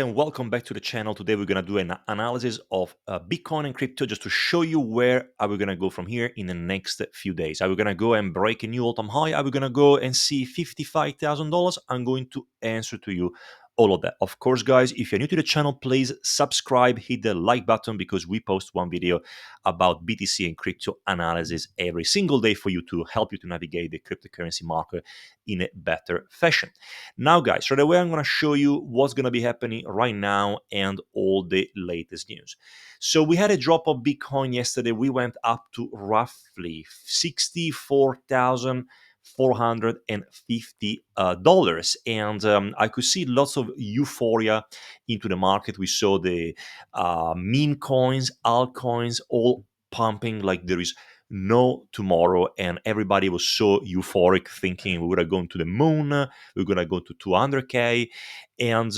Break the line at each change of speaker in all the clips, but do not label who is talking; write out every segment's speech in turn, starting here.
And welcome back to the channel. Today we're going to do an analysis of Bitcoin and crypto just to show you where are we going to go from here in the next few days. Are we going to go and break a new all-time high? Are we going to go and see $55,000? I'm going to answer to you all of that. Of course, guys, if you're new to the channel, please subscribe, hit the like button because we post one video about BTC and crypto analysis every single day for you to help you to navigate the cryptocurrency market in a better fashion. Now, guys, straight away, I'm going to show you what's going to be happening right now and all the latest news. So we had a drop of Bitcoin yesterday. We went up to roughly $64,450. And I could see lots of euphoria into the market. We saw the meme coins, altcoins, all pumping like there is no tomorrow, and everybody was so euphoric thinking we would have gone to the moon, we're going to go to 200K. And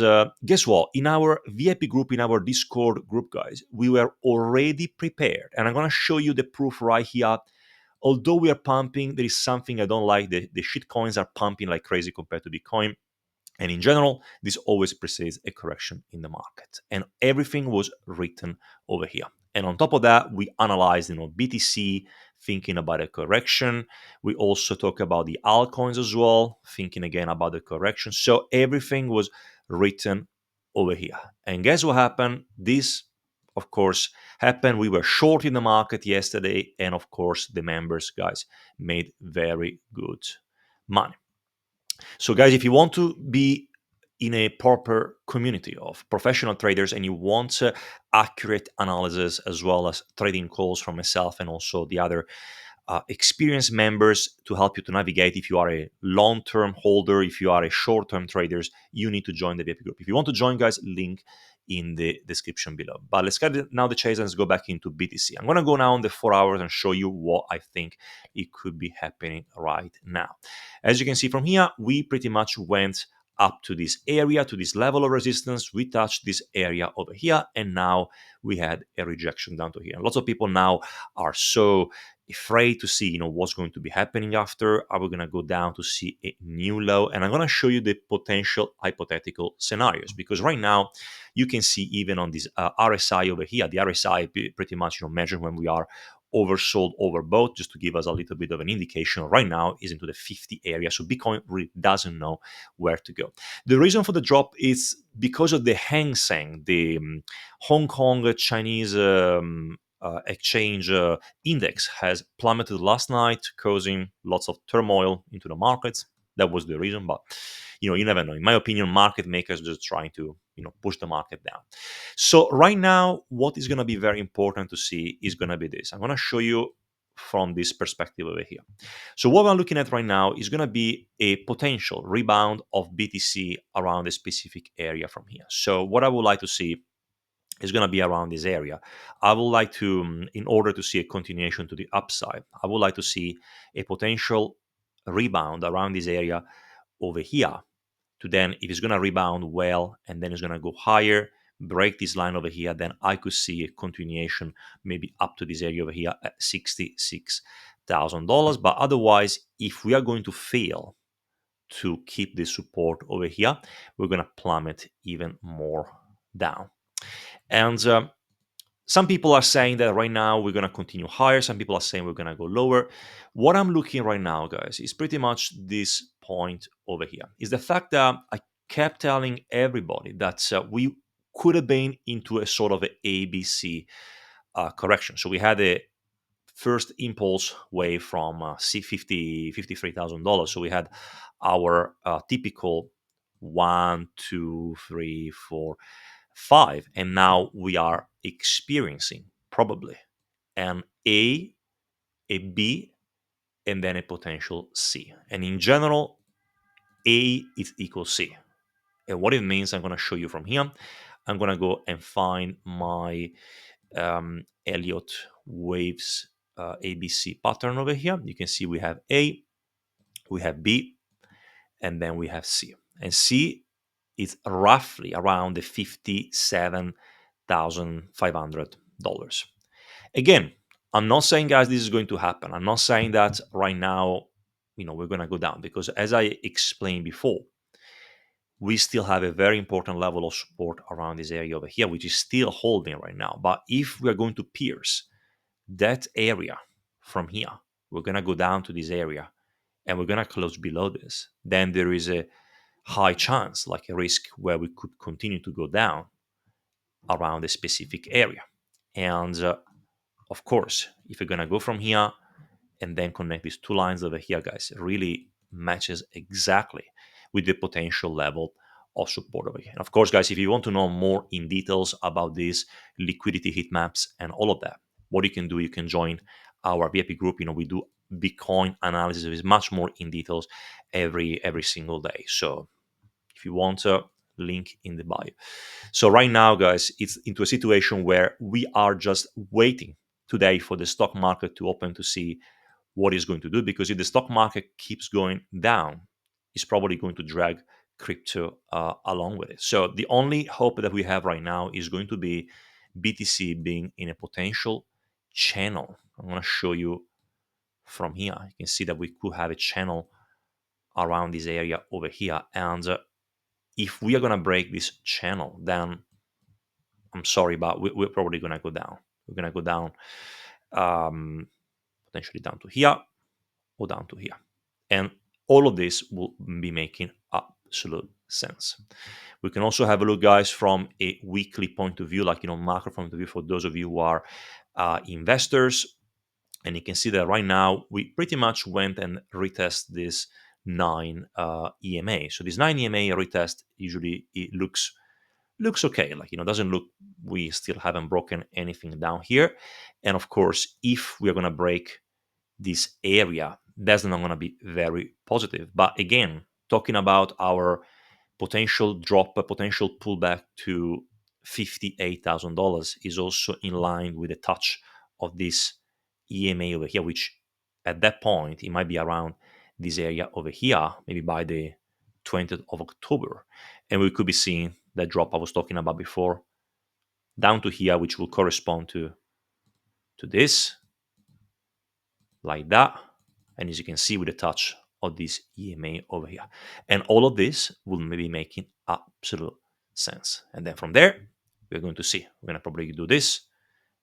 guess what? In our VIP group, in our Discord group, guys, we were already prepared. And I'm going to show you the proof right here. Although we are pumping, there is something I don't like. The shit coins are pumping like crazy compared to Bitcoin. And in general, this always precedes a correction in the market. And everything was written over here. And on top of that, we analyzed, BTC, thinking about a correction. We also talk about the altcoins as well, thinking again about the correction. So everything was written over here. And guess what happened? This, of course, happened. We were short in the market yesterday. And of course, the members, guys, made very good money. So, guys, if you want to be in a proper community of professional traders and you want accurate analysis as well as trading calls from myself and also the other experienced members to help you to navigate, if you are a long-term holder, if you are a short-term traders, you need to join the VIP group. If you want to join, guys, link in the description below. But let's get now the chase and let's go back into BTC. I'm going to go now on the 4 hours and show you what I think it could be happening right now. As you can see from here, we pretty much went up to this area, to this level of resistance. We touched this area over here, and now we had a rejection down to here. And lots of people now are so afraid to see, what's going to be happening after. Are we going to go down to see a new low? And I'm going to show you the potential hypothetical scenarios, because right now you can see even on this RSI over here, the RSI pretty much measures when we are oversold, overbought, just to give us a little bit of an indication. Right now is into the 50 area, so Bitcoin really doesn't know where to go. The reason for the drop is because of the Hang Seng, the Hong Kong Chinese exchange index has plummeted last night, causing lots of turmoil into the markets. That was the reason, but you never know. In my opinion, market makers just trying to push the market down. So right now, what is going to be very important to see is going to be this. I'm going to show you from this perspective over here. So what we're looking at right now is going to be a potential rebound of BTC around a specific area from here. So what I would like to see is going to be around this area. I would like to, in order to see a continuation to the upside, I would like to see a potential rebound around this area over here, to then, if it's going to rebound well and then it's going to go higher, break this line over here, then I could see a continuation maybe up to this area over here at $66,000. But otherwise, if we are going to fail to keep this support over here, we're going to plummet even more down. And some people are saying that right now we're going to continue higher. Some people are saying we're going to go lower. What I'm looking right now, guys, is pretty much this point over here. Is the fact that I kept telling everybody that we could have been into a sort of a ABC correction. So we had a first impulse wave from $53,000. So we had our typical 1, 2, 3, 4, 5, and now we are experiencing probably an A, B, and then a potential C. And in general, A is equal C. And what it means, I'm going to show you from here. I'm going to go and find my Elliott waves ABC pattern over here. You can see we have A, we have B, and then we have C. And C is roughly around the $57,500. Again, I'm not saying, guys, this is going to happen. I'm not saying that right now, we're going to go down, because as I explained before, we still have a very important level of support around this area over here, which is still holding right now. But if we are going to pierce that area from here, we're going to go down to this area and we're going to close below this, then there is a high chance, like a risk, where we could continue to go down around a specific area. And of course, if you're going to go from here and then connect these two lines over here, guys, it really matches exactly with the potential level of support over here. And of course, guys, if you want to know more in details about these liquidity heat maps and all of that, what you can do, you can join our VIP group. We do Bitcoin analysis with much more in details every single day. So if you want a link in the bio. So right now, guys, it's into a situation where we are just waiting today for the stock market to open to see what it's going to do, because if the stock market keeps going down, it's probably going to drag crypto along with it. So the only hope that we have right now is going to be BTC being in a potential channel. I'm going to show you from here. You can see that we could have a channel around this area over here. And if we are going to break this channel, then I'm sorry, but we're probably going to go down. We're going to go down, potentially down to here or down to here. And all of this will be making absolute sense. We can also have a look, guys, from a weekly point of view, like, macro point of view for those of you who are investors. And you can see that right now we pretty much went and retest this 9 EMA. So this 9 EMA retest, usually it looks okay. Like, doesn't look, we still haven't broken anything down here. And of course, if we're going to break this area, that's not going to be very positive. But again, talking about our potential drop, a potential pullback to $58,000 is also in line with the touch of this EMA over here, which at that point, it might be around this area over here, maybe by the 20th of October. And we could be seeing that drop I was talking about before down to here, which will correspond to this, like that. And as you can see with the touch of this EMA over here. And all of this will be making absolute sense. And then from there, we're going to see. We're going to probably do this,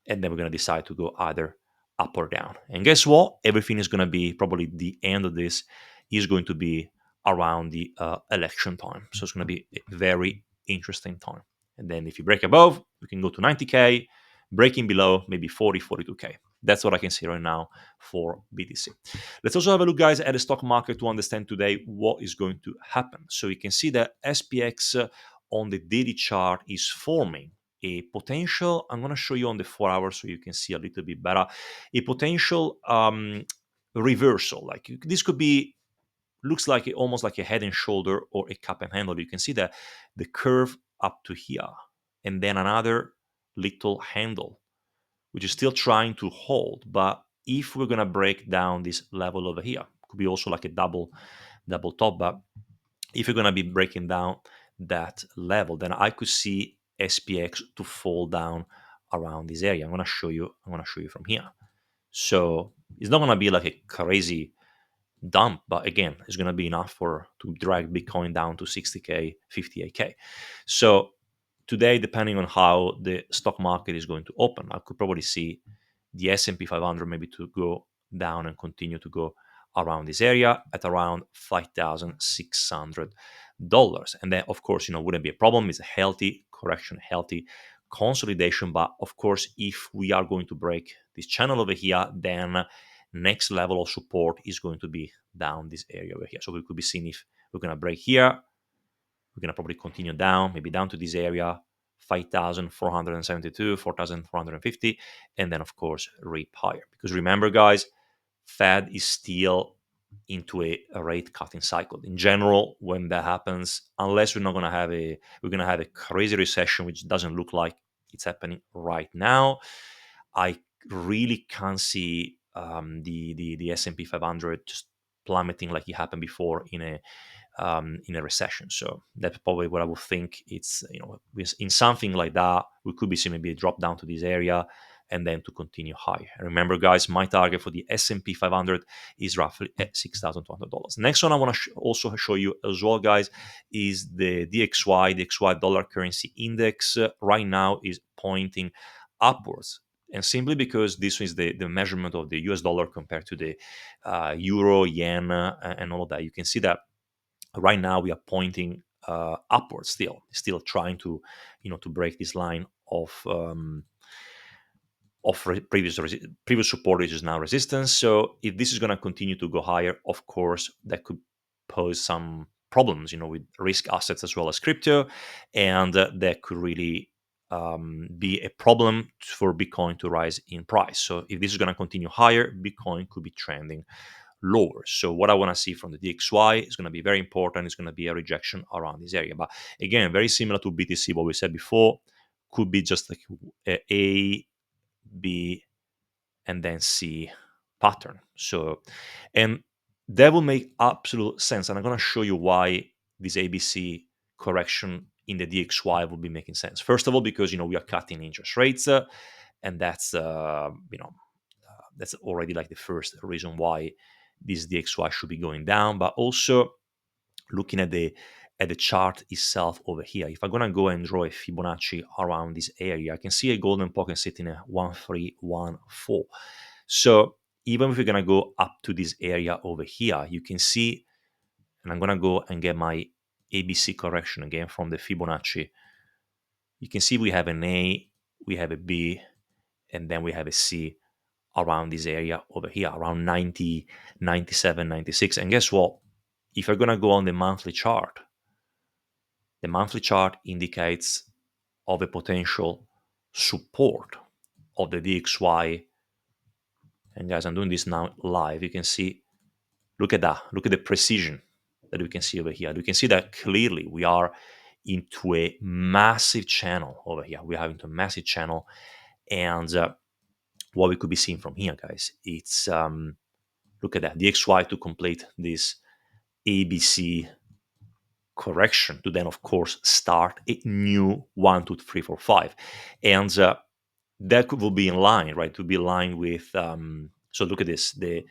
and then we're going to decide to go either up or down. And guess what? Everything is going to be, probably the end of this is going to be around the election time. So it's going to be a very interesting time. And then if you break above, we can go to 90K, breaking below maybe 40, 42K. That's what I can see right now for BTC. Let's also have a look, guys, at the stock market to understand today what is going to happen. So you can see that SPX on the daily chart is forming a potential, I'm going to show you on the 4 hours so you can see a little bit better, a potential reversal. Like this could be, looks like almost like a head and shoulder or a cup and handle. You can see that the curve up to here, and then another little handle, which is still trying to hold. But if we're going to break down this level over here, could be also like a double top. But if you're going to be breaking down that level, then I could see SPX to fall down around this area. I'm going to show you from here. So it's not going to be like a crazy dump, but again, it's going to be enough to drag Bitcoin down to 60K, 58K. So today, depending on how the stock market is going to open, I could probably see the S&P 500 maybe to go down and continue to go around this area at around $5,600. And then, of course, wouldn't be a problem. It's a healthy correction, healthy consolidation. But of course, if we are going to break this channel over here, then next level of support is going to be down this area over here. So we could be seeing if we're going to break here. We're going to probably continue down, maybe down to this area, 5,472, 4,450, and then, of course, rip higher. Because remember, guys, Fed is still into a rate cutting cycle. In general, when that happens, unless we're going to have a crazy recession, which doesn't look like it's happening right now, I really can't see the S&P 500 just plummeting like it happened before in a recession. So that's probably what I would think. It's in something like that, we could be seeing maybe a drop down to this area, and then to continue higher. And remember, guys, my target for the S&P 500 is roughly at $6,200. Next one I want to also show you as well, guys, is the DXY dollar currency index. Right now is pointing upwards. And simply because this is the measurement of the US dollar compared to the euro, yen, and all of that, you can see that right now we are pointing upwards, still trying to, to break this line of previous support, which is now resistance. So if this is going to continue to go higher, of course that could pose some problems, with risk assets as well as crypto, and that could really be a problem for Bitcoin to rise in price. So if this is going to continue higher, Bitcoin could be trending lower. So what I want to see from the DXY is going to be very important. It's going to be a rejection around this area. But again, very similar to BTC, what we said before, could be just like A, B, and then C pattern. So, and that will make absolute sense. And I'm going to show you why this ABC correction in the DXY will be making sense. First of all, because, we are cutting interest rates, and that's already like the first reason why this DXY should be going down. But also looking at the chart itself over here, if I'm gonna go and draw a Fibonacci around this area, I can see a golden pocket sitting at 1314. So even if we're gonna go up to this area over here, you can see, and I'm gonna go and get my ABC correction again from the Fibonacci. You can see we have an A, we have a B, and then we have a C around this area over here, around 90, 97, 96. And guess what? If you're going to go on the monthly chart indicates of a potential support of the DXY. And guys, I'm doing this now live. You can see, look at that. Look at the precision that we can see over here. You can see that clearly we are into a massive channel over here. We are into a massive channel. And what we could be seeing from here, guys, it's look at that, the XY to complete this ABC correction to then, of course, start a new 1, 2, 3, 4, 5. And that will be in line, right? To be in line with, so look at this, the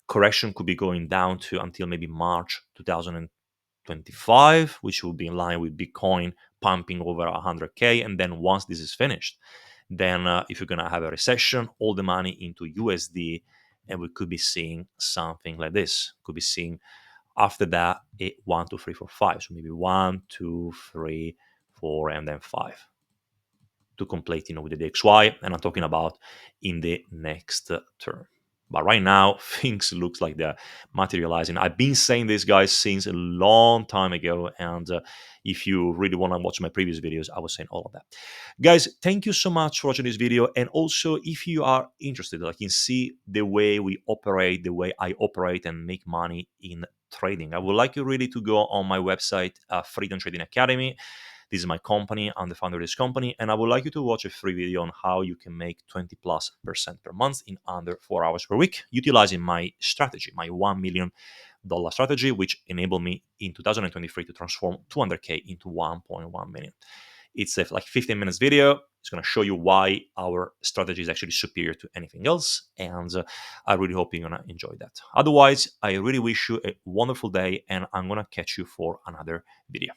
correction could be going down to until maybe March 2025, which will be in line with Bitcoin pumping over 100K. And then once this is finished, then if you're going to have a recession, all the money into USD, and we could be seeing something like this. Could be seeing after that a 1, 2, 3, 4, 5. So maybe 1, 2, 3, 4, and then 5 to complete, with the DXY. And I'm talking about in the next term. But right now, things looks like they're materializing. I've been saying this, guys, since a long time ago. And if you really want to watch my previous videos, I was saying all of that. Guys, thank you so much for watching this video. And also, if you are interested, like in see the way we operate, the way I operate and make money in trading, I would like you really to go on my website, Freedom Trading Academy. This is my company. I'm the founder of this company. And I would like you to watch a free video on how you can make 20+% per month in under 4 hours per week, utilizing my strategy, my $1 million strategy, which enabled me in 2023 to transform 200K into 1.1 million. It's a like 15 minutes video. It's going to show you why our strategy is actually superior to anything else. And I really hope you're going to enjoy that. Otherwise, I really wish you a wonderful day, and I'm going to catch you for another video.